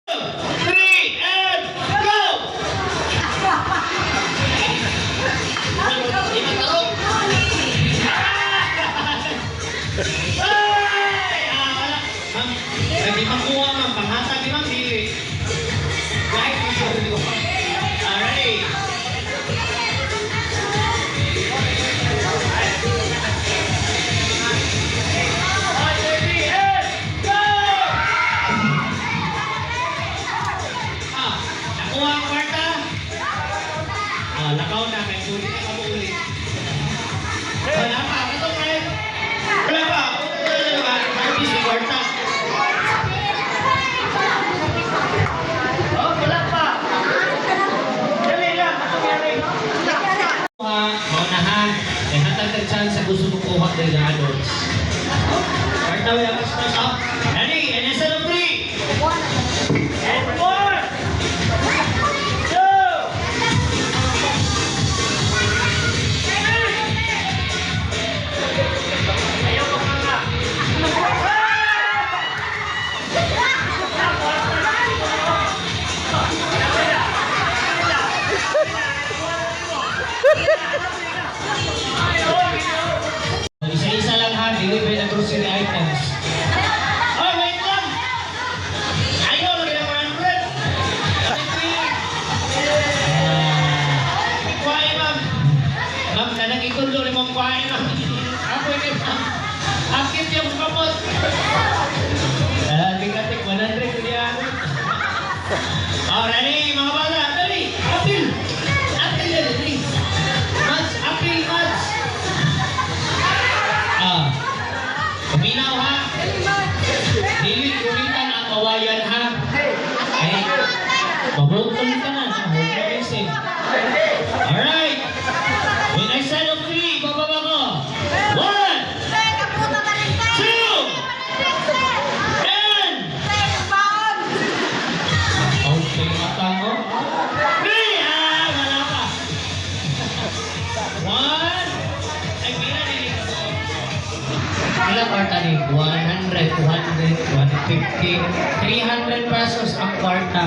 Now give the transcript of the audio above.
3, and go! Hindi makuha man, panghatag di man dili. Right, alright. Nakuha ang kwarta. Lakaw na, may sulit na kamulit. Wala pa, ito friend. Wala pa, may si kwarta. Wala pa. Dali lang, maunahan, may hatag na chance sa gusto mo kuha ng adults. Kwarta, wala pa sa top. Ready, and isa ng 3. And 4. Isa-isa lang ha, deliver na grocery items. Oh, wait lang! Ayaw, lagi na 100! Kuwain, ma'am. Ma'am, nanagikundo ni mong kuwain, ma'am. Ako yun, ma'am. Akit yung kapot. Tingkatik, 100 ko niya. Oh, ready, mga bata. Ready, apil! Apil, ready. Mats, apil, mats. Kuminaw ha. Dili kumitan ang kawayan ha. Eh, mabukol ka na. Alright. When I said of 3, bababa ko. 1, 2, and okay, mata mo. 3, wala pa. 1, ay, pila nili. Pila kwarta ni 100, 200, 150, 300 pesos ang kwarta.